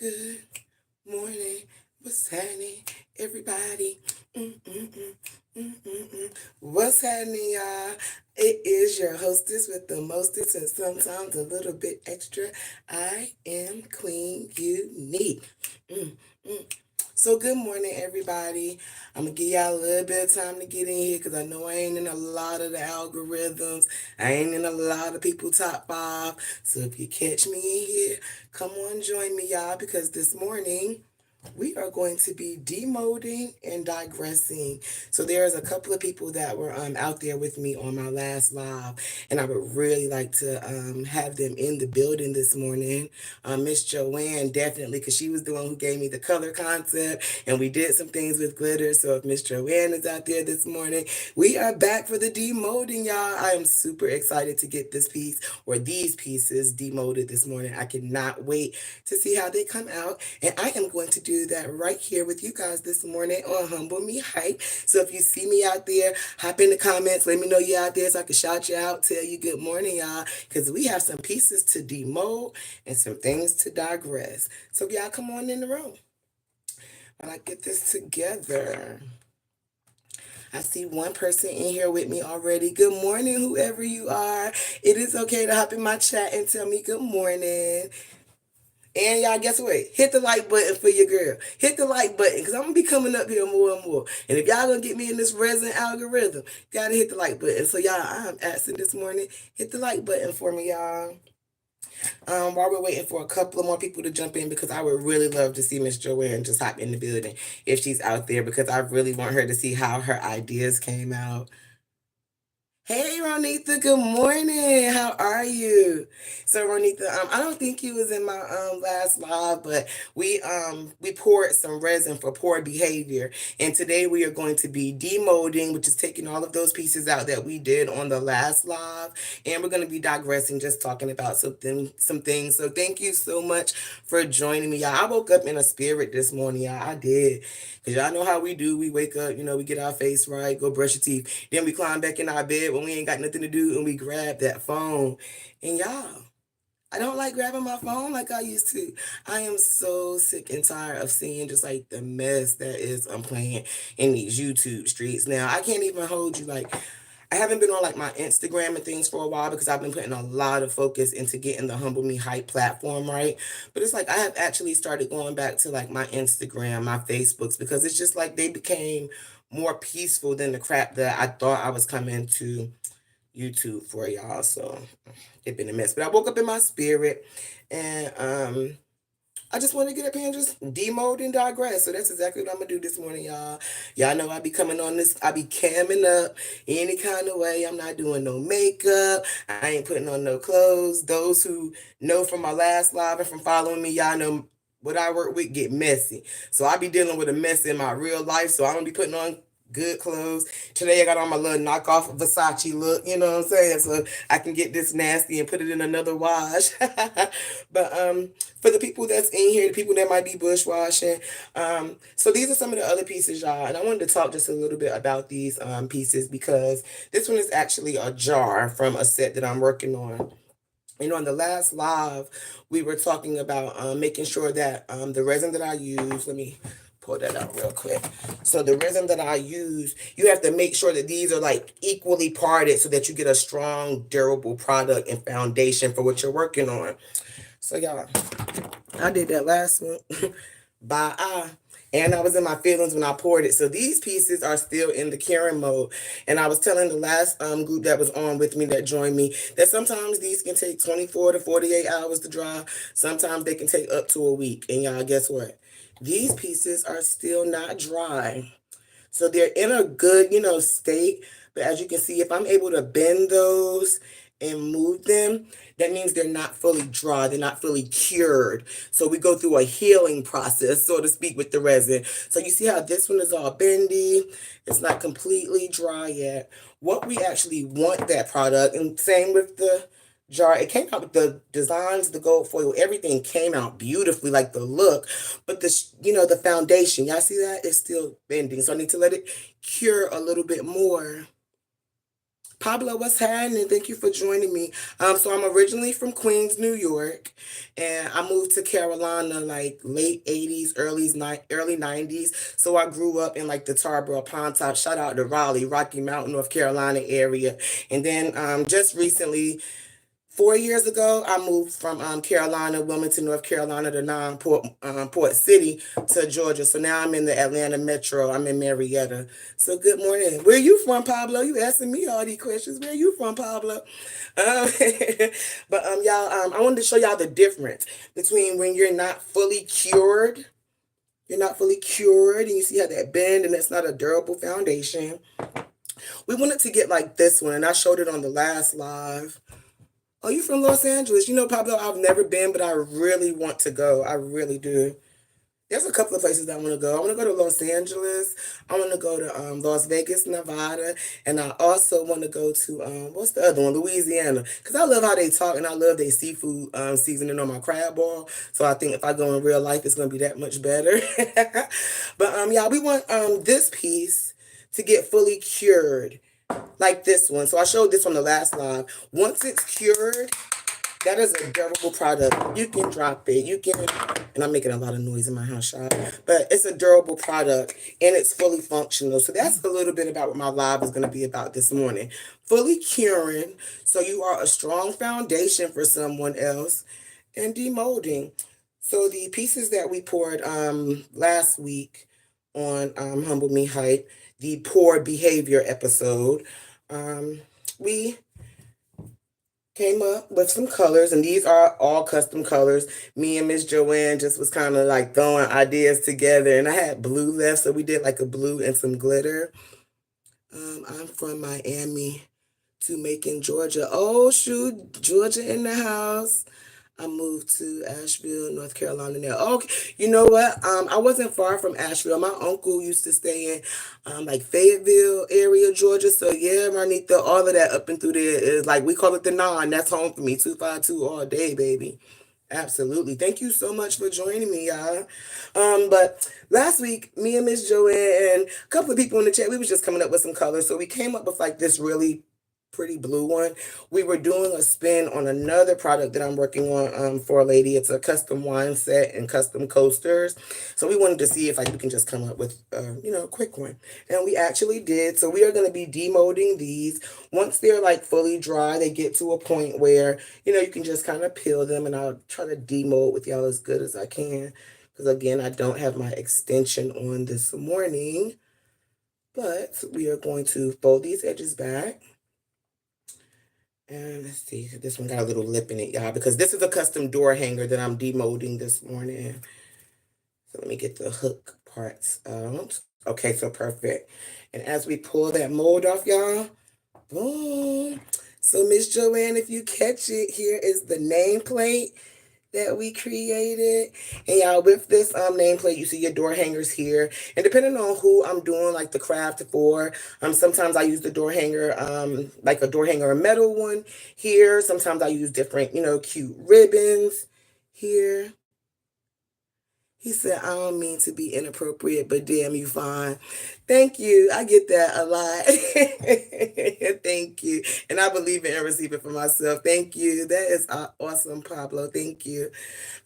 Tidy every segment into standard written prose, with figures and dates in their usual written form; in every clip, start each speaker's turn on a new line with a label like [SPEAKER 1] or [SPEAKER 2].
[SPEAKER 1] Good morning. What's happening, everybody? Mm. What's happening, y'all? It is your hostess with the mostest and sometimes a little bit extra. I am Queen Unique. Mm, mm. So good morning, everybody. I'm gonna give y'all a little bit of time to get in here because I know I ain't in a lot of the algorithms. I ain't in a lot of people top five. So if you catch me in here, come on, join me, y'all, because this morning we are going to be demoting and digressing. So there's a couple of people that were out there with me on my last live, and I would really like to have them in the building this morning. Miss Joanne, definitely, because she was the one who gave me the color concept, and we did some things with glitter. So if Miss Joanne is out there this morning, we are back for the demolding, y'all. I am super excited to get this piece or these pieces demolded this morning. I cannot wait to see how they come out. And I am going to do that right here with you guys this morning on Humble Me Hype. So if you see me out there, hop in the comments. Let me know you're out there so I can shout you out, tell you good morning, y'all. Because we have some pieces to demold and some things to digress. So y'all come on in the room while I get this together. I see one person in here with me already. Good morning, whoever you are. It is okay to hop in my chat and tell me good morning. And y'all, guess what? Hit the like button for your girl. Hit the like button because I'm going to be coming up here more and more. And if y'all going to get me in this resin algorithm, got to hit the like button. So, y'all, I'm asking this morning, hit the like button for me, y'all. While we're waiting for a couple of more people to jump in, because I would really love to see Miss Joanne just hop in the building if she's out there, because I really want her to see how her ideas came out. Hey Ronitha, good morning. How are you? So Ronitha, I don't think you was in my last live, but we poured some resin for poor behavior, and today we are going to be demolding, which is taking all of those pieces out that we did on the last live, and we're going to be digressing, just talking about some things. So thank you so much for joining me, y'all. I woke up in a spirit this morning, y'all. I did, because y'all know how we do. We wake up, we get our face right, go brush your teeth, then we climb back in our bed when we ain't got nothing to do, and we grab that phone. And y'all, I don't like grabbing my phone like I used to. I am so sick and tired of seeing just like the mess that is I'm playing in these YouTube streets. Now, I can't even hold you like I haven't been on like my Instagram and things for a while because I've been putting a lot of focus into getting the Humble Me Hype platform right. But it's like I have actually started going back to like my Instagram, my Facebooks, because it's just like they became more peaceful than the crap that I thought I was coming to YouTube for, y'all. So it's been a mess. But I woke up in my spirit, and I just want to get up here and just demote and digress. So that's exactly what I'm gonna do this morning, y'all. Y'all know I be coming on this, I be camming up any kind of way. I'm not doing no makeup. I ain't putting on no clothes. Those who know from my last live and from following me, y'all know what I work with get messy. So I be dealing with a mess in my real life. So I don't be putting on good clothes. Today I got on my little knockoff Versace look, you know what I'm saying? So I can get this nasty and put it in another wash. But for the people that's in here, the people that might be bushwashing, so these are some of the other pieces, y'all. And I wanted to talk just a little bit about these pieces, because this one is actually a jar from a set that I'm working on. And on the last live, we were talking about making sure that the resin that I use, let me pull that out real quick. So the resin that I use, you have to make sure that these are like equally parted so that you get a strong, durable product and foundation for what you're working on. So y'all, I did that last one by eye. And I was in my feelings when I poured it. So these pieces are still in the curing mode. And I was telling the last group that was on with me that joined me that sometimes these can take 24 to 48 hours to dry. Sometimes they can take up to a week. And y'all, guess what? These pieces are still not dry. So they're in a good, state. But as you can see, if I'm able to bend those and move them, that means they're not fully dry. They're not fully cured. So we go through a healing process, so to speak, with the resin. So you see how this one is all bendy. It's not completely dry yet. What we actually want that product, and same with the jar. It came out with the designs, the gold foil, everything came out beautifully, like the look. But the foundation, y'all see that? It's still bending. So I need to let it cure a little bit more Pablo, what's happening? Thank you for joining me. So I'm originally from Queens, New York, and I moved to Carolina like late 80s, early 90s. So I grew up in like the Tarboro, Pontotoc, shout out to Raleigh, Rocky Mountain, North Carolina area. And then just recently, 4 years ago, I moved from Carolina, Wilmington, North Carolina, to Port City to Georgia. So now I'm in the Atlanta metro. I'm in Marietta. So good morning. Where you from, Pablo? You asking me all these questions. Where you from, Pablo? Um, but y'all, I wanted to show y'all the difference between when you're not fully cured. You're not fully cured, and you see how that bend, and that's not a durable foundation. We wanted to get like this one, and I showed it on the last live. Oh, you from Los Angeles? You know, Pablo, I've never been, but I really want to go. I really do. There's a couple of places that I want to go. I want to go to Los Angeles. I want to go to Las Vegas, Nevada, and I also want to go to what's the other one? Louisiana, because I love how they talk and I love their seafood seasoning on my crab ball. So I think if I go in real life, it's going to be that much better. But yeah, we want this piece to get fully cured like this one. So I showed this on the last live. Once it's cured, that is a durable product. You can drop it. You can, and I'm making a lot of noise in my house, y'all. But it's a durable product and it's fully functional. So that's a little bit about what my live is going to be about this morning. Fully curing, so you are a strong foundation for someone else, and demolding. So the pieces that we poured last week on Humble Me Hype, the poor behavior episode, we came up with some colors, and these are all custom colors. Me and Miss Joanne just was kind of like throwing ideas together, and I had blue left, so we did like a blue and some glitter. I'm from Miami to Macon, Georgia. Oh shoot, Georgia in the house. I moved to Asheville, North Carolina now. Okay, you know what? I wasn't far from Asheville. My uncle used to stay in like Fayetteville area, Georgia. So yeah, Marnita, all of that up and through there is like we call it the nine. That's home for me. 252 all day, baby. Absolutely. Thank you so much for joining me, y'all. But last week, me and Miss Joanne and a couple of people in the chat, we was just coming up with some colors. So we came up with like this really pretty blue one. We were doing a spin on another product that I'm working on for a lady. It's a custom wine set and custom coasters. So we wanted to see if like we can just come up with a quick one. And we actually did. So we are going to be demolding these. Once they're like fully dry, they get to a point where, you can just kind of peel them, and I'll try to demold with y'all as good as I can. Because again, I don't have my extension on this morning. But we are going to fold these edges back. And let's see, this one got a little lip in it, y'all, because this is a custom door hanger that I'm demolding this morning. So let me get the hook parts out. Okay, so perfect. And as we pull that mold off, y'all, boom. So Miss Joanne, if you catch it, here is the nameplate that we created. And y'all, with this nameplate, you see your door hangers here. And depending on who I'm doing like the craft for, sometimes I use the door hanger, like a door hanger, a metal one here. Sometimes I use different, cute ribbons here. He said, I don't mean to be inappropriate, but damn, you fine. Thank you. I get that a lot. Thank you. And I believe it and receive it for myself. Thank you. That is awesome, Pablo. Thank you.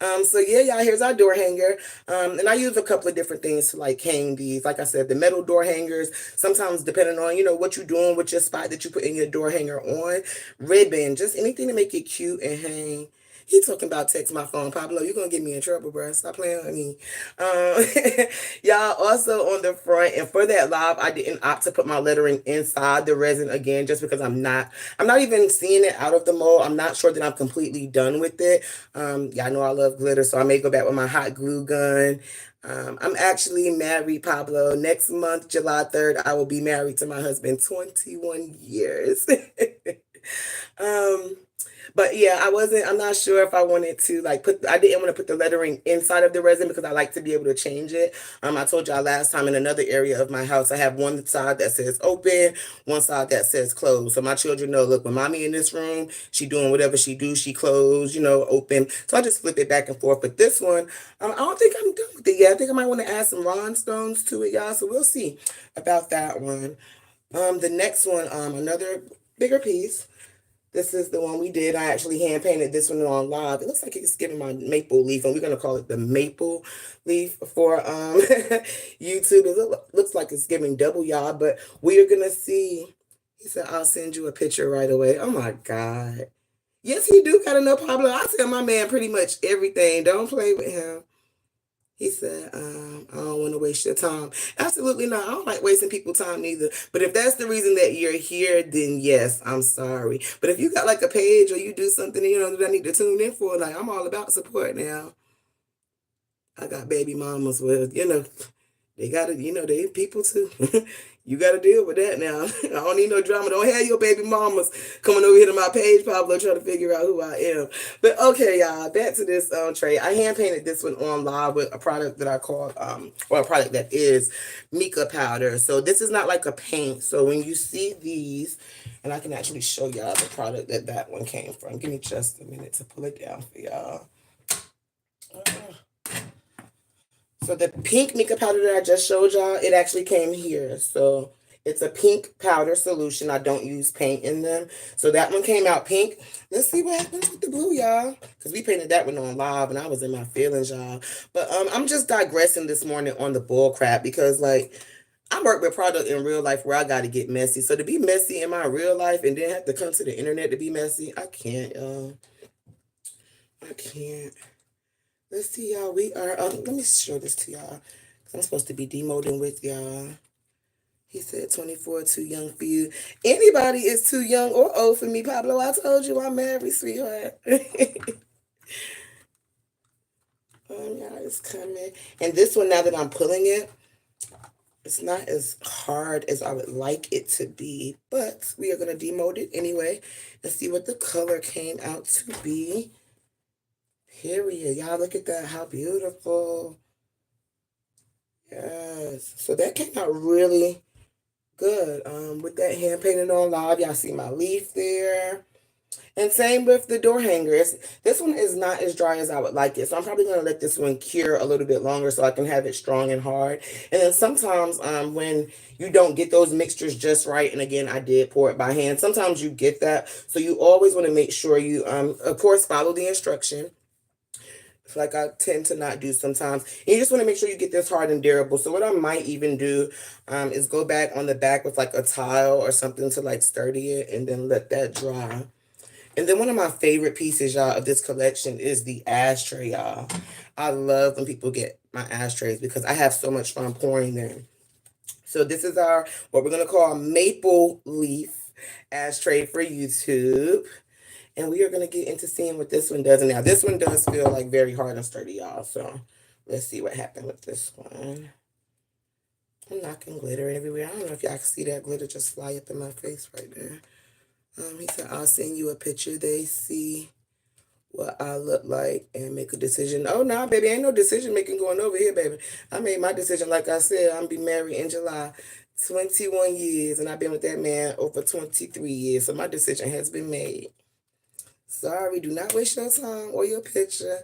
[SPEAKER 1] So yeah, y'all, here's our door hanger. And I use a couple of different things to like hang these. Like I said, the metal door hangers, sometimes depending on, what you're doing with your spot that you put in your door hanger on, ribbon, just anything to make it cute and hang. He talking about text my phone. Pablo, you're going to get me in trouble, bro. Stop playing with me. Y'all, also on the front, and for that live, I didn't opt to put my lettering inside the resin again, just because I'm not even seeing it out of the mold. I'm not sure that I'm completely done with it. Y'all know I love glitter, so I may go back with my hot glue gun. I'm actually married, Pablo. Next month, July 3rd, I will be married to my husband, 21 years. But yeah, I'm not sure if I wanted to I didn't want to put the lettering inside of the resin because I like to be able to change it. I told y'all last time in another area of my house, I have one side that says open, one side that says closed. So my children know, look, when mommy in this room, she doing whatever she do, she closed, open. So I just flip it back and forth. But this one, I don't think I'm done with it yet. I think I might want to add some rhinestones to it, y'all. So we'll see about that one. The next one, another bigger piece. This is the one we did. I actually hand painted this one on live. It looks like it's giving my maple leaf, and we're gonna call it the maple leaf for YouTube. It looks like it's giving double y'all, but we are gonna see. He said, "I'll send you a picture right away." Oh my God. Yes, he do got a no problem. I tell my man pretty much everything. Don't play with him. He said, I don't want to waste your time. Absolutely not. I don't like wasting people's time neither. But if that's the reason that you're here, then yes, I'm sorry. But if you got like a page or you do something, that I need to tune in for, like I'm all about support now. I got baby mamas with, they gotta, they people too. You gotta deal with that now. I don't need no drama. Don't have your baby mamas coming over here to my page, Pablo, trying to figure out who I am. But okay, y'all, back to this tray. I hand painted this one on live with a product that I called, or a product that is mica powder. So this is not like a paint. So when you see these, and I can actually show y'all the product that one came from. Give me just a minute to pull it down for y'all. So the pink mica powder that I just showed y'all, it actually came here. So it's a pink powder solution. I don't use paint in them. So that one came out pink. Let's see what happens with the blue, y'all. Because we painted that one on live and I was in my feelings, y'all. But I'm just digressing this morning on the bull crap because, like, I work with product in real life where I got to get messy. So to be messy in my real life and then have to come to the internet to be messy, I can't, y'all. I can't. Let's see, y'all. We are, let me show this to y'all. I'm supposed to be demoting with y'all. He said 24, too young for you. Anybody is too young or old for me, Pablo. I told you I'm married, sweetheart. Y'all, it's coming. And this one, now that I'm pulling it, it's not as hard as I would like it to be. But we are going to demote it anyway and see what the color came out to be. Period. Y'all, look at that. How beautiful. Yes. So that came out really good. With that hand painted on live, y'all see my leaf there. And same with the door hangers. This one is not as dry as I would like it. So I'm probably going to let this one cure a little bit longer so I can have it strong and hard. And then sometimes when you don't get those mixtures just right, and again, I did pour it by hand, sometimes you get that. So you always want to make sure you, of course, follow the instruction. Like I tend to not do sometimes. And you just want to make sure you get this hard and durable. So what I might even do is go back on the back with like a tile or something to like sturdy it and then let that dry. And then one of my favorite pieces, y'all, of this collection is the ashtray, y'all. I love when people get my ashtrays because I have so much fun pouring them. So this is our, what we're going to call maple leaf ashtray for YouTube. And we are going to get into seeing what this one does. And now this one does feel like very hard and sturdy, y'all. So let's see what happened with this one. I'm knocking glitter everywhere. I don't know if y'all can see that glitter just fly up in my face right there. He said, I'll send you a picture. They see what I look like and make a decision. Oh, no, baby, ain't no decision making going over here, baby. I made my decision. Like I said, I'm going to be married in July. 21 years, and I've been with that man over 23 years. So my decision has been made. Sorry, do not waste your time or your picture.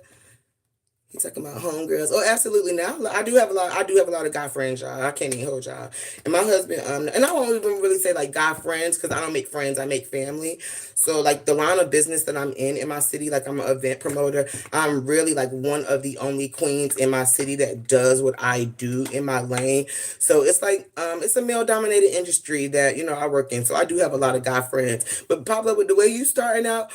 [SPEAKER 1] He's talking about homegirls. Oh, absolutely. Now I do have a lot. I do have a lot of guy friends, y'all. I can't even hold y'all. And my husband, and I won't even really say like guy friends because I don't make friends. I make family. So like the line of business that I'm in my city, like I'm an event promoter. I'm really like one of the only queens in my city that does what I do in my lane. So it's like it's a male dominated industry that I work in. So I do have a lot of guy friends. But Pablo, with the way you starting out,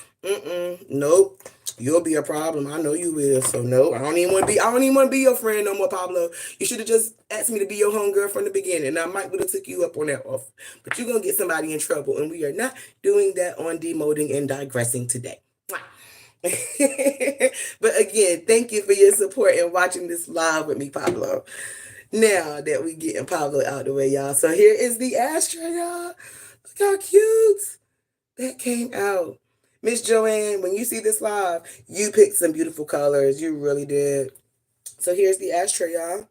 [SPEAKER 1] nope. You'll be a problem. I know you will. So no, I don't even want to be your friend no more, Pablo. You should have just asked me to be your homegirl from the beginning. And I might would have took you up on that offer. But you're gonna get somebody in trouble. And we are not doing that on demoting and digressing today. But again, thank you for your support and watching this live with me, Pablo. Now that we getting Pablo out the way, y'all. So here is the ashtray, y'all. Look how cute that came out. Miss Joanne, when you see this live, you picked some beautiful colors. You really did. So here's the ashtray, y'all.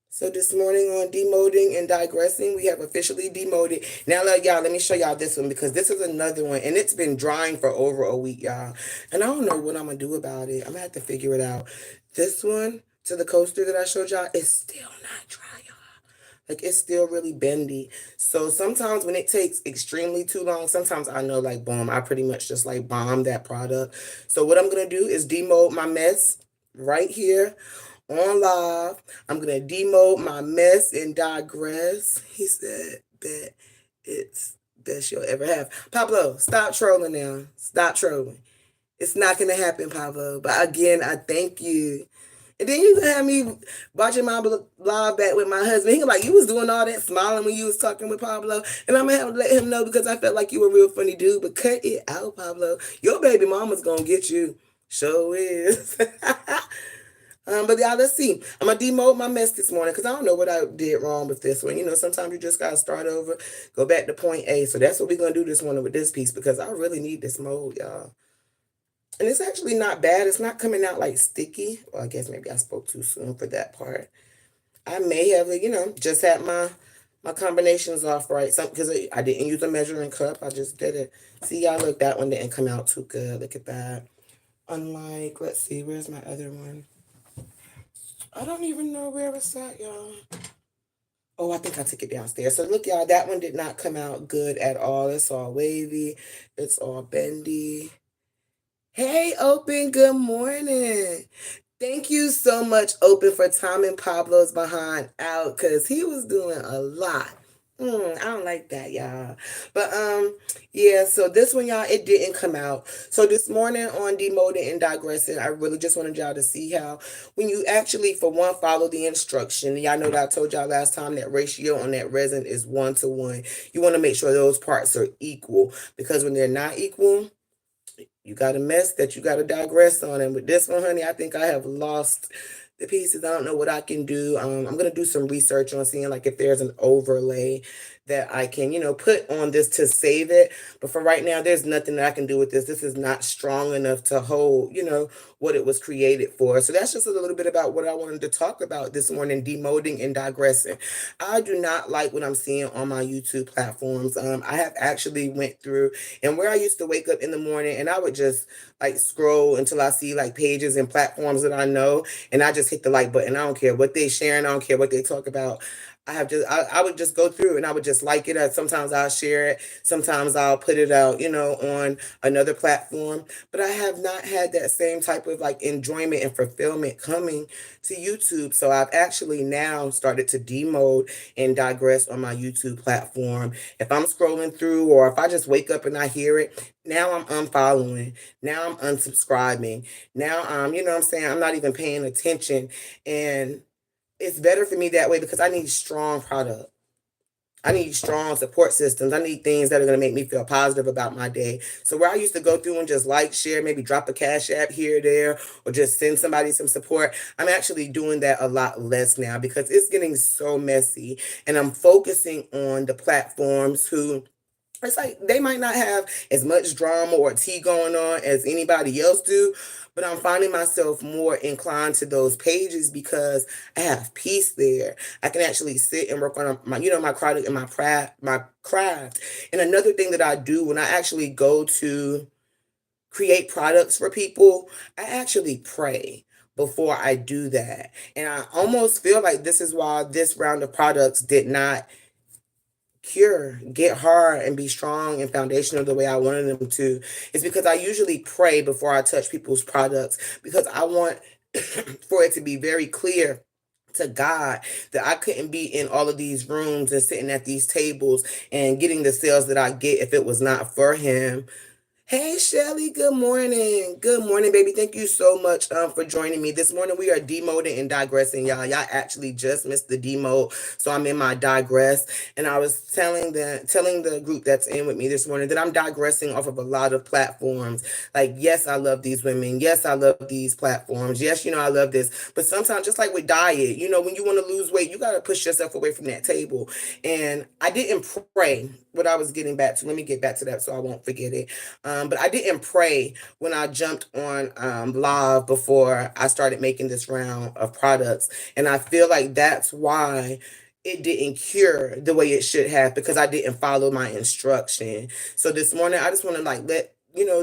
[SPEAKER 1] So this morning on demoting and digressing, we have officially demoted. Now, let me show y'all this one because this is another one. And it's been drying for over a week, y'all. And I don't know what I'm going to do about it. I'm going to have to figure it out. This one to the coaster that I showed y'all is still not dry, y'all. Like it's still really bendy. So sometimes when it takes extremely too long, sometimes I know like boom, I pretty much just like bomb that product. So what I'm gonna do is demold my mess right here on live. I'm gonna demold my mess and digress. He said that it's best you'll ever have. Pablo, stop trolling now. Stop trolling. It's not gonna happen, Pablo. But again, I thank you. And then you have me watching my live back with my husband. He was like, you was doing all that smiling when you was talking with Pablo. And I'm gonna have to let him know because I felt like you were a real funny dude. But cut it out, Pablo. Your baby mama's gonna get you. Sure is. But y'all, let's see. I'm gonna demote my mess this morning because I don't know what I did wrong with this one. You know, sometimes you just gotta start over, go back to point A. So that's what we're gonna do this morning with this piece because I really need this mold, y'all. And it's actually not bad. It's not coming out like sticky. Well, I guess maybe I spoke too soon for that part. I may have, just had my combinations off right. Some because I didn't use a measuring cup. I just did it. See, y'all, look, that one didn't come out too good. Look at that. Unlike, let's see, where's my other one? I don't even know where it's at, y'all. Oh, I think I took it downstairs. So look, y'all, that one did not come out good at all. It's all wavy. It's all bendy. Hey, Open, good morning. Thank you so much, Open, for timing Pablo's behind out because he was doing a lot. I don't like that, y'all. But yeah, so this one, y'all, it didn't come out. So this morning on Demoting and Digressing, I really just wanted y'all to see how when you actually, for one, follow the instruction. Y'all know that I told y'all last time that ratio on that resin is 1-to-1. You want to make sure those parts are equal because when they're not equal, you got a mess that you got to digress on. And with this one, honey, I think I have lost the pieces. I don't know what I can do. I'm going to do some research on seeing like if there's an overlay that I can, put on this to save it. But for right now, there's nothing that I can do with this. This is not strong enough to hold, what it was created for. So that's just a little bit about what I wanted to talk about this morning, demoting and digressing. I do not like what I'm seeing on my YouTube platforms. I have actually went through and where I used to wake up in the morning and I would just like scroll until I see like pages and platforms that I know and I just hit the like button. I don't care what they sharing. I don't care what they talk about. I would just go through and I would just like it. Sometimes I'll share it. Sometimes I'll put it out, on another platform. But I have not had that same type of like enjoyment and fulfillment coming to YouTube. So I've actually now started to demode and digress on my YouTube platform. If I'm scrolling through or if I just wake up and I hear it, now I'm unfollowing. Now I'm unsubscribing. Now you know what I'm saying? I'm not even paying attention. And it's better for me that way because I need strong product. I need strong support systems. I need things that are going to make me feel positive about my day. So where I used to go through and just like, share, maybe drop a cash app here or there, or just send somebody some support, I'm actually doing that a lot less now because it's getting so messy. And I'm focusing on the platforms who it's like they might not have as much drama or tea going on as anybody else do, but I'm finding myself more inclined to those pages because I have peace there. I can actually sit and work on my, my product and my craft. And another thing that I do when I actually go to create products for people, I actually pray before I do that. And I almost feel like this is why this round of products did not get hard and be strong and foundational the way I wanted them to is because I usually pray before I touch people's products because I want for it to be very clear to God that I couldn't be in all of these rooms and sitting at these tables and getting the sales that I get if it was not for him. Hey Shelly, good morning. Good morning, baby. Thank you so much for joining me. This morning we are demoting and digressing, y'all. Y'all actually just missed the demo, so I'm in my digress. And I was telling the group that's in with me this morning that I'm digressing off of a lot of platforms. Like, yes, I love these women. Yes, I love these platforms. Yes, I love this. But sometimes, just like with diet, when you want to lose weight, you got to push yourself away from that table. And I didn't pray what I was getting back to. Let me get back to that so I won't forget it. But I didn't pray when I jumped on live before I started making this round of products. And I feel like that's why it didn't cure the way it should have because I didn't follow my instruction. So this morning, I just want to like let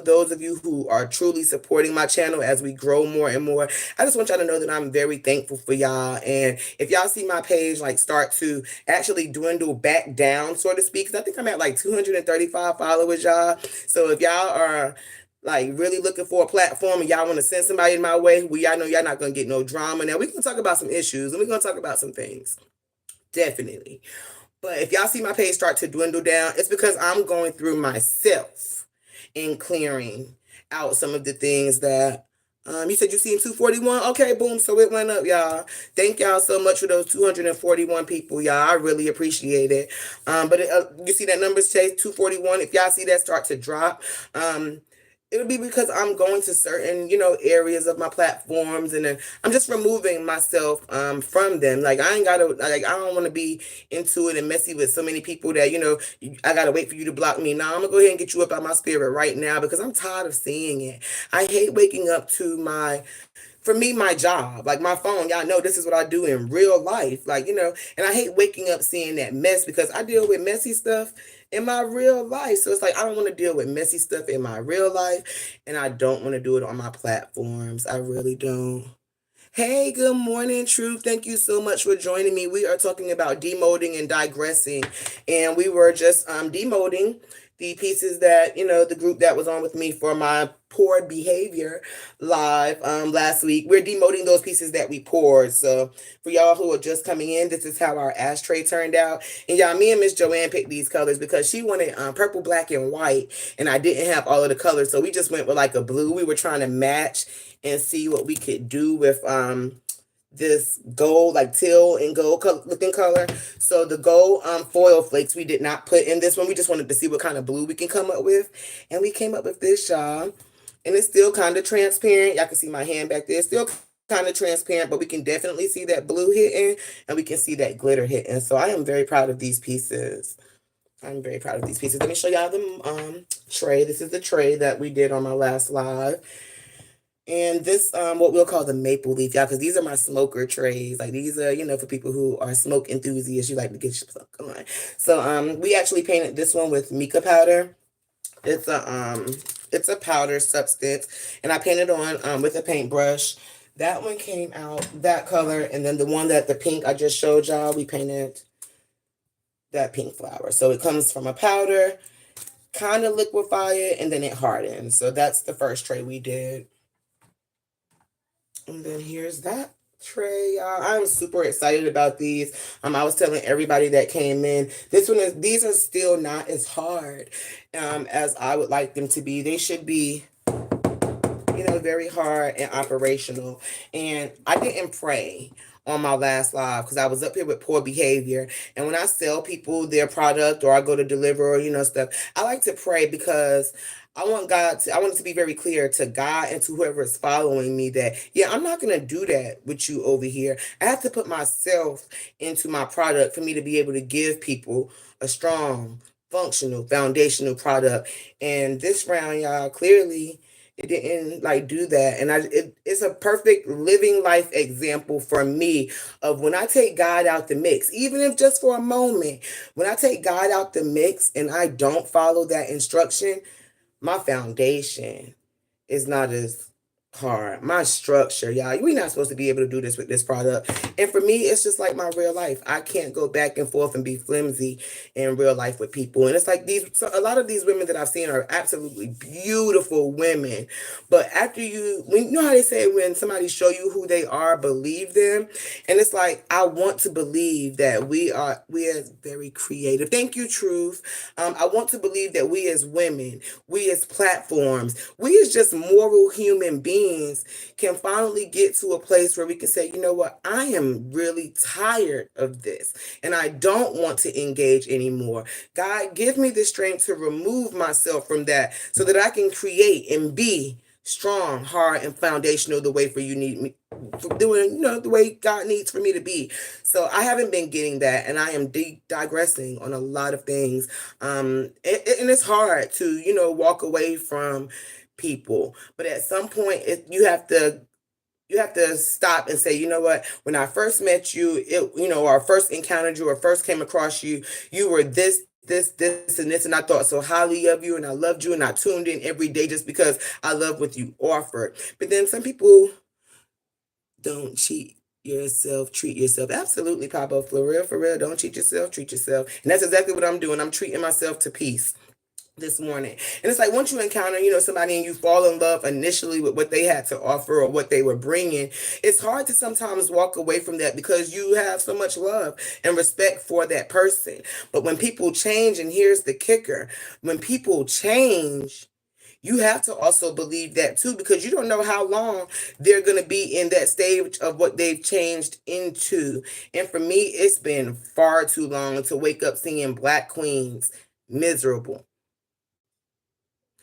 [SPEAKER 1] those of you who are truly supporting my channel as we grow more and more. I just want y'all to know that I'm very thankful for y'all. And if y'all see my page like start to actually dwindle back down, so to speak, because I think I'm at like 235 followers, y'all. So if y'all are like really looking for a platform and y'all want to send somebody in my way, y'all know y'all not gonna get no drama. Now we can talk about some issues and we're gonna talk about some things. Definitely. But if y'all see my page start to dwindle down, it's because I'm going through myself and clearing out some of the things that you said you seen 241. Okay, boom. So it went up, y'all. Thank y'all so much for those 241 people, y'all. I really appreciate it. But you see that numbers say 241. If y'all see that start to drop, it would be because I'm going to certain, areas of my platforms, and then I'm just removing myself from them. Like I ain't gotta, like I don't want to be into it and messy with so many people that I gotta wait for you to block me. Now I'm gonna go ahead and get you up out my spirit right now because I'm tired of seeing it. I hate waking up to for me, my job, like my phone, y'all know this is what I do in real life. Like, and I hate waking up seeing that mess because I deal with messy stuff in my real life. So it's like, I don't want to deal with messy stuff in my real life. And I don't want to do it on my platforms. I really don't. Hey, good morning, Truth. Thank you so much for joining me. We are talking about demoting and digressing. And we were just demoting the pieces that, the group that was on with me for my poor behavior live last week. We're demoting those pieces that we poured. So for y'all who are just coming in, this is how our ashtray turned out. And y'all, me and Miss Joanne picked these colors because she wanted purple, black, and white. And I didn't have all of the colors. So we just went with like a blue. We were trying to match and see what we could do with this gold, like teal and gold looking color. So the gold foil flakes we did not put in this one. We just wanted to see what kind of blue we can come up with. And we came up with this, y'all. And it's still kind of transparent. Y'all can see my hand back there. It's still kind of transparent, but we can definitely see that blue hitting and we can see that glitter hitting. So I am very proud of these pieces. I'm very proud of these pieces. Let me show y'all the tray. This is the tray that we did on my last live. And this, what we'll call the maple leaf, y'all, because these are my smoker trays. Like these are, for people who are smoke enthusiasts, you like to get your smoke on. So, we actually painted this one with mica powder. It's a powder substance, and I painted on with a paintbrush. That one came out that color, and then the one that the pink I just showed y'all, we painted that pink flower. So it comes from a powder, kind of liquefy it, and then it hardens. So that's the first tray we did. And then here's that tray. I'm super excited about these. I was telling everybody that came in, these are still not as hard as I would like them to be. They should be, very hard and operational. And I didn't pray on my last live because I was up here with poor behavior. And when I sell people their product or I go to deliver or, stuff, I like to pray because I want it to be very clear to God and to whoever is following me that, yeah, I'm not going to do that with you over here. I have to put myself into my product for me to be able to give people a strong, functional, foundational product. And this round, y'all, clearly it didn't like do that. And it's a perfect living life example for me of when I take God out the mix, even if just for a moment, when I take God out the mix and I don't follow that instruction, my foundation is not as hard. My structure, y'all, we're not supposed to be able to do this with this product. And for me, it's just like my real life. I can't go back and forth and be flimsy in real life with people. And it's like a lot of these women that I've seen are absolutely beautiful women. But after you know how they say when somebody show you who they are, believe them. And it's like, I want to believe that we are very creative. Thank you, Truth. I want to believe that we as women, we as platforms, we as just moral human beings can finally get to a place where we can say, you know what, I am really tired of this and I don't want to engage anymore. God, give me the strength to remove myself from that so that I can create and be strong, hard, and foundational the way for you need me, doing, the way God needs for me to be. So I haven't been getting that, and I am digressing on a lot of things. And it's hard to, walk away from people, but at some point, you have to stop and say, you know what, when I first met you, or first encountered you or first came across you, you were this, this, and this, and I thought so highly of you, and I loved you, and I tuned in every day just because I love what you offered. But then some people don't cheat yourself, treat yourself. Absolutely, Pablo, for real, don't cheat yourself, treat yourself. And that's exactly what I'm doing. I'm treating myself to peace this morning. And it's like once you encounter, somebody and you fall in love initially with what they had to offer or what they were bringing, it's hard to sometimes walk away from that because you have so much love and respect for that person. But when people change, and here's the kicker, when people change, you have to also believe that too, because you don't know how long they're going to be in that stage of what they've changed into. And for me, it's been far too long to wake up seeing Black queens miserable.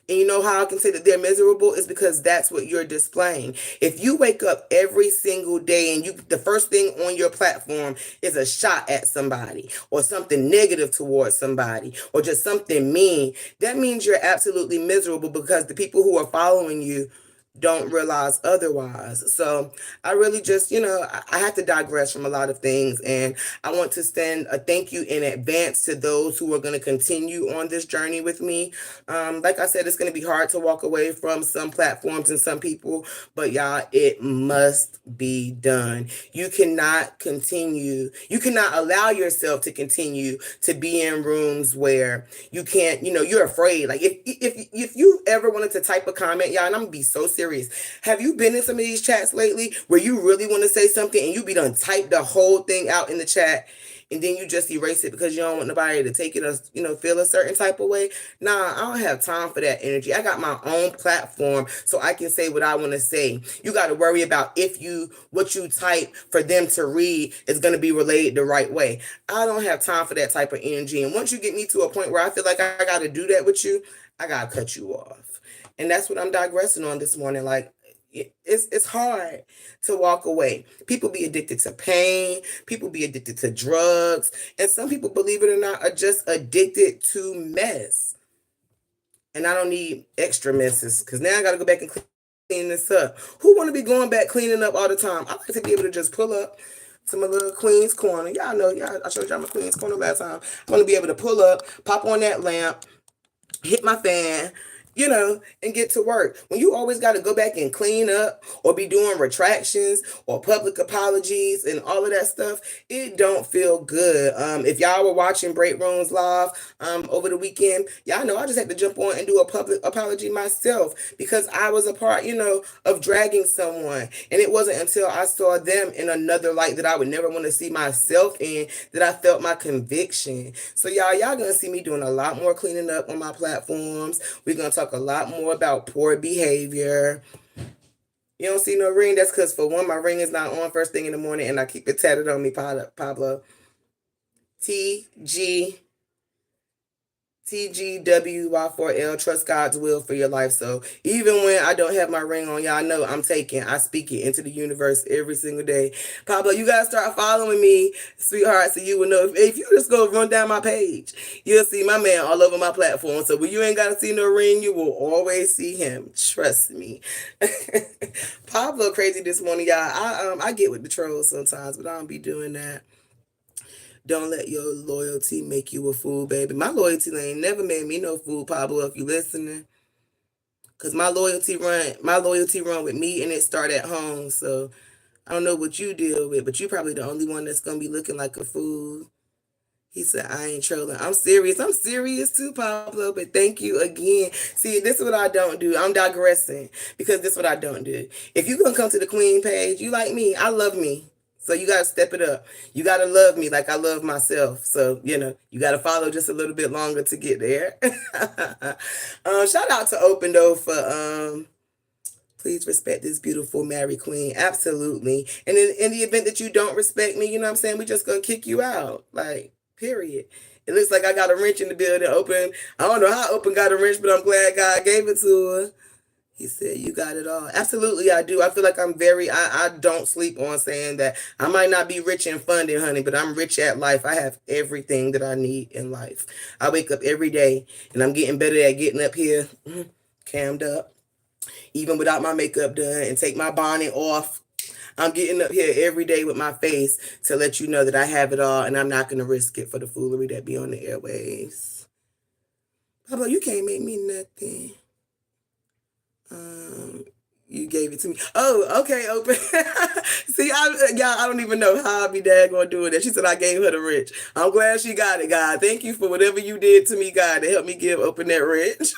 [SPEAKER 1] And you know how I can say that they're miserable is because that's what you're displaying. If you wake up every single day and the first thing on your platform is a shot at somebody or something negative towards somebody or just something mean, that means you're absolutely miserable because the people who are following you don't realize otherwise. So I really just, I have to digress from a lot of things. And I want to send a thank you in advance to those who are going to continue on this journey with me. Like I said, it's going to be hard to walk away from some platforms and some people, but y'all, it must be done. You cannot allow yourself to continue to be in rooms where you can't, you're afraid. Like if you ever wanted to type a comment, y'all, and I'm gonna be so serious. Have you been in some of these chats lately where you really want to say something and you be done type the whole thing out in the chat and then you just erase it because you don't want nobody to take it or, feel a certain type of way? Nah, I don't have time for that energy. I got my own platform so I can say what I want to say. You got to worry about what you type for them to read is going to be relayed the right way. I don't have time for that type of energy. And once you get me to a point where I feel like I got to do that with you, I got to cut you off. And that's what I'm digressing on this morning. Like, it's hard to walk away. People be addicted to pain. People be addicted to drugs. And some people, believe it or not, are just addicted to mess. And I don't need extra messes because now I got to go back and clean this up. Who want to be going back cleaning up all the time? I like to be able to just pull up to my little Queen's Corner. Y'all know, I showed y'all my Queen's Corner last time. I want to be able to pull up, pop on that lamp, hit my fan, and get to work. When you always got to go back and clean up or be doing retractions or public apologies and all of that stuff, it don't feel good. If y'all were watching Break Rooms Live over the weekend, y'all know I just had to jump on and do a public apology myself because I was a part, of dragging someone. And it wasn't until I saw them in another light that I would never want to see myself in that I felt my conviction. So y'all gonna see me doing a lot more cleaning up on my platforms. We're gonna talk a lot more about poor behavior. You don't see no ring? That's because, for one, my ring is not on first thing in the morning, and I keep it tatted on me, Pablo. TG TGWY4L, trust God's will for your life. So even when I don't have my ring on, y'all know I speak it into the universe every single day. Pablo, you gotta start following me, sweetheart, so you will know. If you just go run down my page, you'll see my man all over my platform. So when you ain't gotta see no ring, you will always see him. Trust me. Pablo crazy this morning, y'all. I get with the trolls sometimes, but I don't be doing that. Don't let your loyalty make you a fool, baby. My loyalty ain't never made me no fool, Pablo, if you listening. Cause my loyalty run with me, and it start at home. So I don't know what you deal with, but you probably the only one that's gonna be looking like a fool. He said, I ain't trolling. I'm serious. I'm serious too, Pablo. But thank you again. See, this is what I don't do. I'm digressing because this is what I don't do. If you gonna come to the Queen page, you like me. I love me. So you gotta step it up. You gotta love me like I love myself. So you gotta follow just a little bit longer to get there. Shout out to Open Door for please respect this beautiful married queen. Absolutely. And in the event that you don't respect me, you know what I'm saying? We just gonna kick you out. Like, period. It looks like I got a wrench in the building. Open. I don't know how Open got a wrench, but I'm glad God gave it to her. He said, you got it all. Absolutely, I do. I feel like I don't sleep on saying that I might not be rich in funding, honey, but I'm rich at life. I have everything that I need in life. I wake up every day and I'm getting better at getting up here, cammed up, even without my makeup done, and take my bonnet off. I'm getting up here every day with my face to let you know that I have it all and I'm not going to risk it for the foolery that be on the airwaves. Pablo, you can't make me nothing. You gave it to me. Oh, okay, open. See, I don't even know how I be daggone doing that. She said I gave her the rich. I'm glad she got it, God. Thank you for whatever you did to me, God, to help me give open that rich.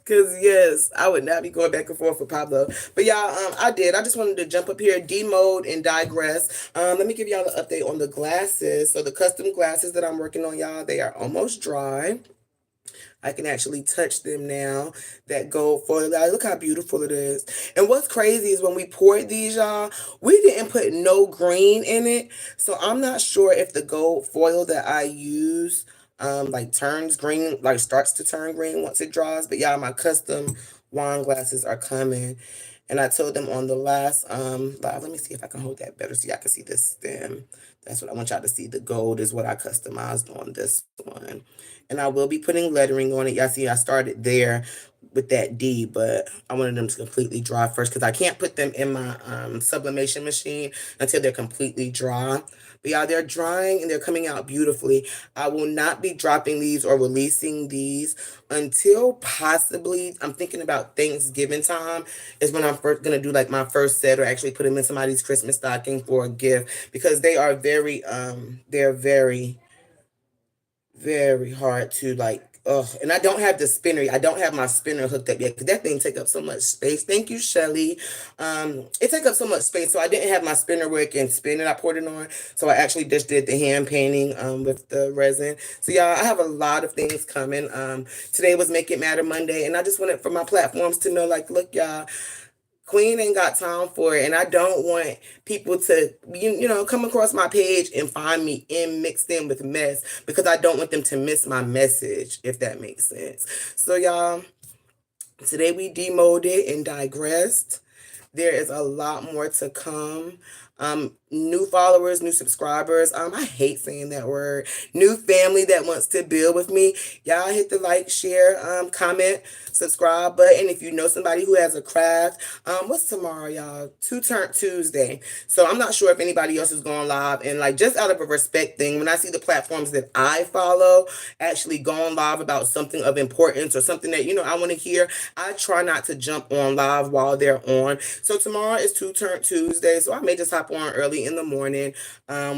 [SPEAKER 1] Cause yes, I would not be going back and forth with Pablo. But y'all, I did. I just wanted to jump up here, demode and digress. Let me give y'all an update on the glasses. So the custom glasses that I'm working on, y'all, they are almost dry. I can actually touch them now. That gold foil, look how beautiful it is. And what's crazy is when we poured these, y'all, we didn't put no green in it. So I'm not sure if the gold foil that I use like turns green, like starts to turn green once it dries. But y'all, my custom wine glasses are coming. And I told them on the last live, let me see if I can hold that better so y'all can see the stem. That's what I want y'all to see. The gold is what I customized on this one. And I will be putting lettering on it. Y'all see I started there with that D, but I wanted them to completely dry first because I can't put them in my sublimation machine until they're completely dry. But yeah, they're drying and they're coming out beautifully. I will not be dropping these or releasing these until possibly, I'm thinking about Thanksgiving time is when I'm first gonna do like my first set or actually put them in somebody's Christmas stocking for a gift because they are they're very hard to like. Oh, and I don't have the spinner. I don't have my spinner hooked up yet because that thing take up so much space. Thank you, Shelly. It take up so much space, so I didn't have my spinner where it can spin it. I poured it on, so I actually just did the hand painting with the resin. So y'all, I have a lot of things coming. Today was Make It Matter Monday, and I just wanted for my platforms to know, like, look, y'all. Queen ain't got time for it, and I don't want people to, come across my page and find me mixed in with mess because I don't want them to miss my message, if that makes sense. So, y'all, today we demoted and digressed. There is a lot more to come. New followers, new subscribers. I hate saying that word. New family that wants to build with me. Y'all hit the like, share, comment, subscribe button. If you know somebody who has a craft. What's tomorrow, y'all? Two Turn Tuesday. So I'm not sure if anybody else is going live. And like just out of a respect thing, when I see the platforms that I follow actually going live about something of importance or something that, I want to hear, I try not to jump on live while they're on. So tomorrow is Two Turn Tuesday. So I may just hop on early in the morning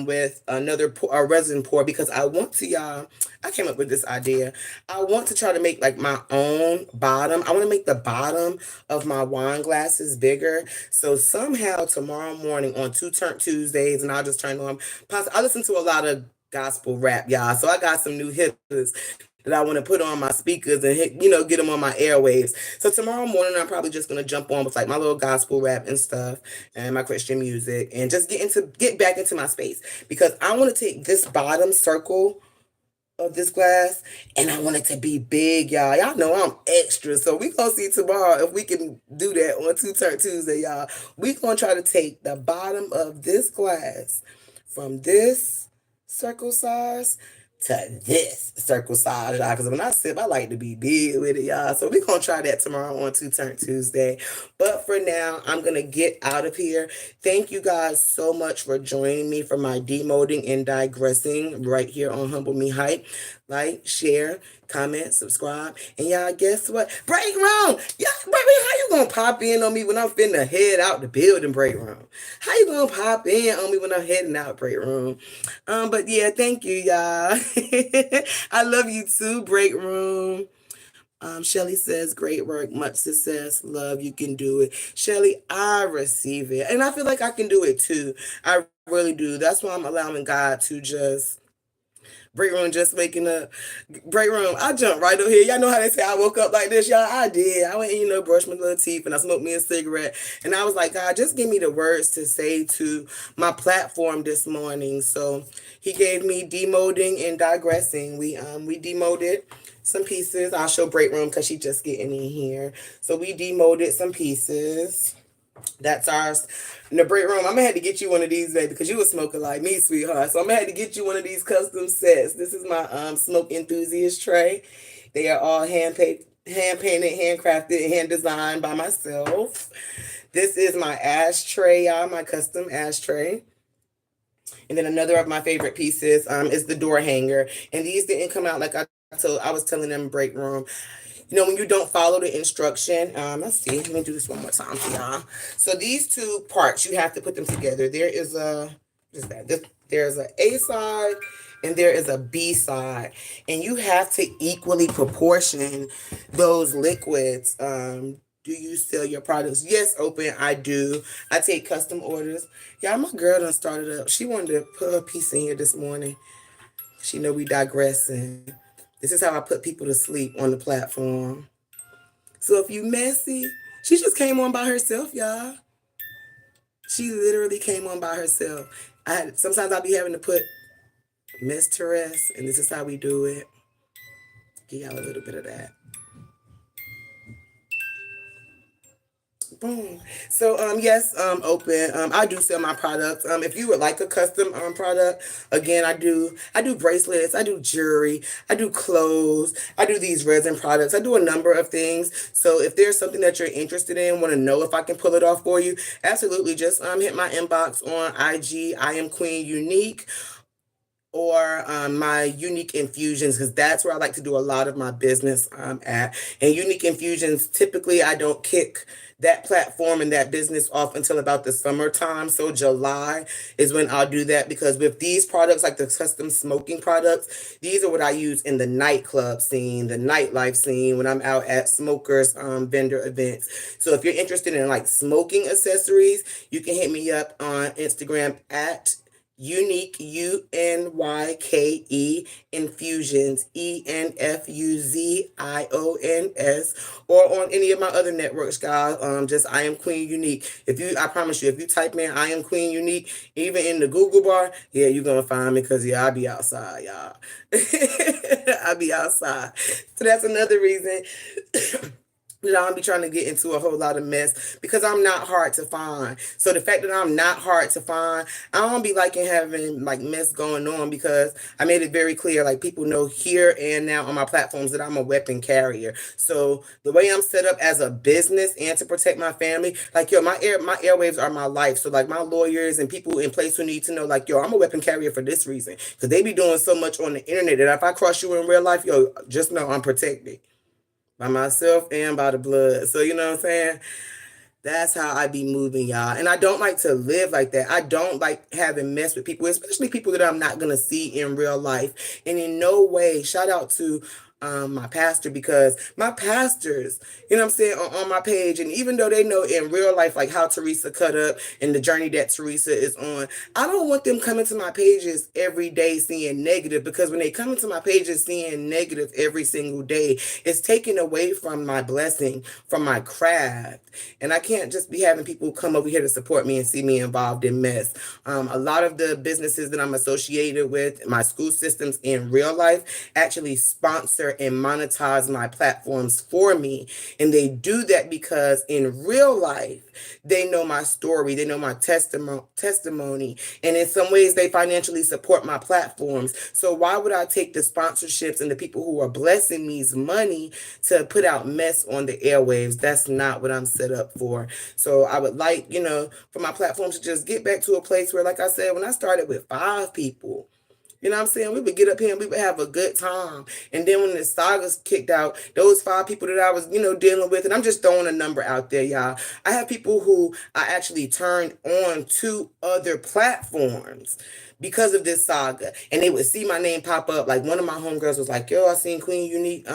[SPEAKER 1] with another resin pour because I want to, y'all, I came up with this idea. I want to try to make like my own bottom. I want to make the bottom of my wine glasses bigger. So somehow tomorrow morning on Two Turn Tuesdays, and I'll just turn on, I listen to a lot of gospel rap, y'all. So I got some new hitters that I want to put on my speakers and hit, get them on my airwaves. So tomorrow morning, I'm probably just gonna jump on with like my little gospel rap and stuff and my Christian music and just get back into my space because I want to take this bottom circle of this glass and I want it to be big, y'all. Y'all know I'm extra, so we gonna see tomorrow if we can do that on Two Turn Tuesday, y'all. We gonna try to take the bottom of this glass from this circle size to this circle size, y'all. Because when I sip, I like to be big with it, y'all. So we're going to try that tomorrow on Two Turn Tuesday. But for now, I'm going to get out of here. Thank you guys so much for joining me for my demoting and digressing right here on Humble Me Hype. Like, share, comment, subscribe. And y'all, guess what? Break room! Yeah, baby, how you gonna pop in on me when I'm finna head out the building, break room? How you gonna pop in on me when I'm heading out, break room? But yeah, thank you, y'all. I love you too, break room. Shelly says, great work, much success, love, you can do it. Shelly, I receive it. And I feel like I can do it too. I really do. That's why I'm allowing God to just break room, just waking up. Break room, I jumped right over here. Y'all know how they say I woke up like this, y'all? I did. I went and, brushed my little teeth and I smoked me a cigarette. And I was like, God, just give me the words to say to my platform this morning. So he gave me demoting and digressing. We demoted some pieces. I'll show break room because she's just getting in here. So we demoted some pieces. That's ours. In the break room, I'm gonna have to get you one of these, baby, because you was smoking like me, sweetheart. So I'm gonna have to get you one of these custom sets. This is my smoke enthusiast tray. They are all hand painted, handcrafted, hand designed by myself. This is my ashtray, y'all, my custom ashtray. And then another of my favorite pieces is the door hanger. And these didn't come out like I I was telling them in break room, you know, when you don't follow the instruction, let's see, let me do this one more time for y'all. So these two parts, you have to put them together. There is a, what is that? There's a side and there is a B side, and you have to equally proportion those liquids. Do you sell your products? Yes, open. I do. I take custom orders. Yeah, my girl done started up. She wanted to put her piece in here this morning. She know we digressing. This is how I put people to sleep on the platform. So if you messy, she just came on by herself, y'all. She literally came on by herself. Sometimes I'll be having to put Miss Therese, and this is how we do it. Give y'all a little bit of that. Boom. So yes, open. I do sell my products. If you would like a custom product, again, I do bracelets, I do jewelry, I do clothes, I do these resin products, I do a number of things. So if there's something that you're interested in, want to know if I can pull it off for you, absolutely just hit my inbox on IG. I am Queen Unique, or my Unique Infusions, because that's where I like to do a lot of my business at. And Unique Infusions, typically I don't kick that platform and that business off until about the summertime. So July is when I'll do that, because with these products, like the custom smoking products, these are what I use in the nightclub scene, the nightlife scene, when I'm out at smokers vendor events. So if you're interested in like smoking accessories, you can hit me up on Instagram at Unique, UNYKE Infusions, ENFUZIONS, or on any of my other networks, guys. Just I am Queen Unique. I promise you, if you type in I am Queen Unique, even in the Google bar, yeah, you're gonna find me, because yeah, I be outside, y'all. I be outside. So that's another reason that I don't be trying to get into a whole lot of mess, because I'm not hard to find. So the fact that I'm not hard to find, I don't be liking having like mess going on, because I made it very clear, like people know here and now on my platforms, that I'm a weapon carrier. So the way I'm set up as a business and to protect my family, like yo, my airwaves are my life. So like my lawyers and people in place who need to know, like yo, I'm a weapon carrier for this reason, because they be doing so much on the internet that if I cross you in real life, yo, just know I'm protected by myself and by the blood. So you know what I'm saying? That's how I be moving, y'all. And I don't like to live like that. I don't like having mess with people, especially people that I'm not gonna see in real life. And in no way, shout out to my pastor, because my pastors, you know what I'm saying, on my page, and even though they know in real life like how Teresa cut up and the journey that Teresa is on, I don't want them coming to my pages every day seeing negative, because when they come into my pages seeing negative every single day, it's taken away from my blessing, from my craft. And I can't just be having people come over here to support me and see me involved in mess. A lot of the businesses that I'm associated with, my school systems in real life, actually sponsor and monetize my platforms for me. And they do that because in real life, they know my story, they know my testimony, and in some ways they financially support my platforms. So why would I take the sponsorships and the people who are blessing me's money to put out mess on the airwaves? That's not what I'm set up for. So I would like, for my platforms to just get back to a place where, like I said, when I started with 5 people, you know what I'm saying? We would get up here and we would have a good time. And then when the sagas kicked out, those 5 people that I was, dealing with, and I'm just throwing a number out there, y'all. I have people who I actually turned on to other platforms because of this saga. And they would see my name pop up. Like one of my homegirls was like, yo, I seen Queen Unique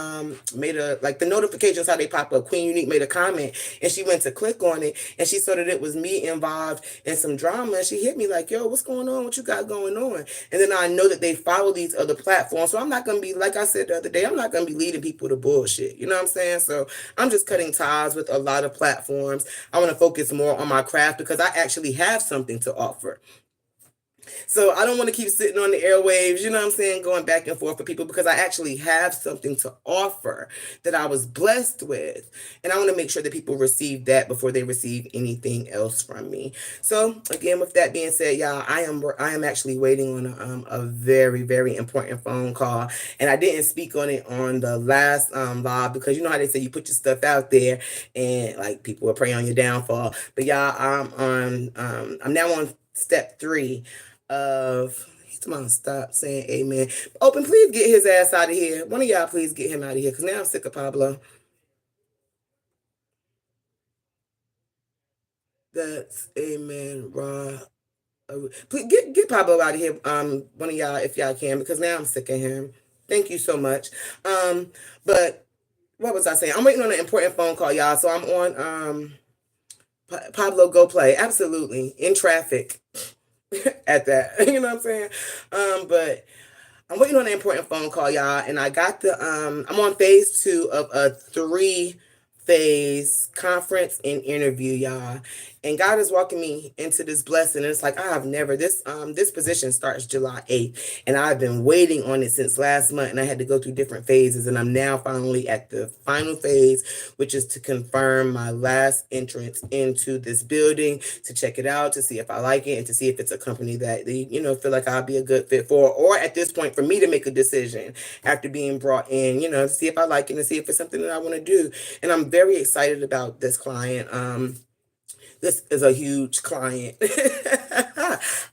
[SPEAKER 1] made like the notifications, how they pop up. Queen Unique made a comment, and she went to click on it, and she saw that it was me involved in some drama, and she hit me like, yo, what's going on? What you got going on? And then I know that they follow these other platforms. So I'm not going to be, like I said the other day, I'm not going to be leading people to bullshit. You know what I'm saying? So I'm just cutting ties with a lot of platforms. I want to focus more on my craft, because I actually have something to offer. So I don't want to keep sitting on the airwaves, you know what I'm saying, going back and forth with people, because I actually have something to offer that I was blessed with. And I want to make sure that people receive that before they receive anything else from me. So again, with that being said, y'all, I am actually waiting on a very, very important phone call. And I didn't speak on it on the last live, because you know how they say you put your stuff out there and like people will pray on your downfall. But y'all, I'm now on step 3 of He's gonna stop saying amen. Open, please get his ass out of here. One of y'all, please get him out of here, because now I'm sick of Pablo. That's amen, raw. Please get Pablo out of here. One of y'all, if y'all can, because now I'm sick of him. Thank you so much. But what was I saying? I'm waiting on an important phone call, y'all. So I'm on Pablo Go Play. Absolutely. In traffic at that. You know what I'm saying? But I'm waiting on an important phone call, y'all, and I got I'm on phase 2 of a 3 phase conference and interview, y'all. And God is walking me into this blessing. And it's like I have never this position starts July 8th. And I've been waiting on it since last month, and I had to go through different phases. And I'm now finally at the final phase, which is to confirm my last entrance into this building, to check it out, to see if I like it, and to see if it's a company that they, feel like I'll be a good fit for, or at this point for me to make a decision after being brought in, to see if I like it and see if it's something that I want to do. And I'm very excited about this client. This is a huge client.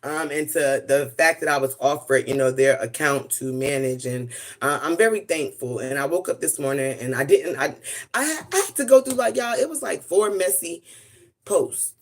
[SPEAKER 1] And to the fact that I was offered, their account to manage, and I'm very thankful. And I woke up this morning and I had to go through, like, y'all, it was like 4 messy posts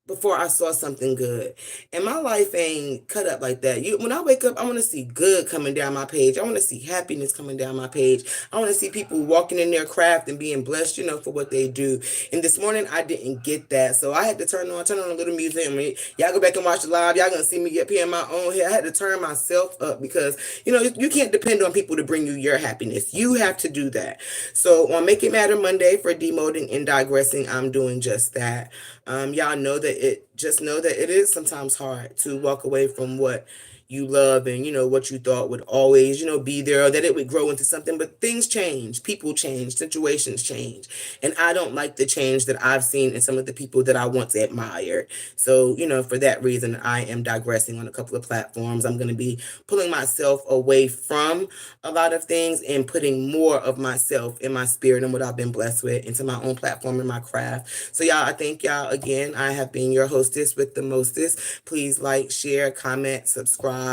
[SPEAKER 1] before I saw something good. And my life ain't cut up like that. When I wake up, I want to see good coming down my page. I want to see happiness coming down my page. I want to see people walking in their craft and being blessed, for what they do. And this morning I didn't get that. So I had to turn on a little music. And y'all go back and watch the live. Y'all gonna see me get in my own head. I had to turn myself up because, you can't depend on people to bring you your happiness. You have to do that. So on Make It Matter Monday for demoting and digressing, I'm doing just that. Y'all know that it is sometimes hard to walk away from what you love and what you thought would always be there, or that it would grow into something. But things change, people change, situations change, and I don't like the change that I've seen in some of the people that I once admired. So for that reason, I am digressing on a couple of platforms. I'm going to be pulling myself away from a lot of things and putting more of myself in my spirit and what I've been blessed with into my own platform and my craft. So y'all, I thank y'all again. I have been your hostess with the mostest. Please like, share, comment, subscribe.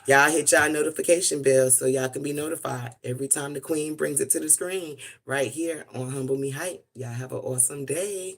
[SPEAKER 1] Y'all hit y'all notification bell so y'all can be notified every time the queen brings it to the screen right here on Humble Me Hype. Y'all have an awesome day.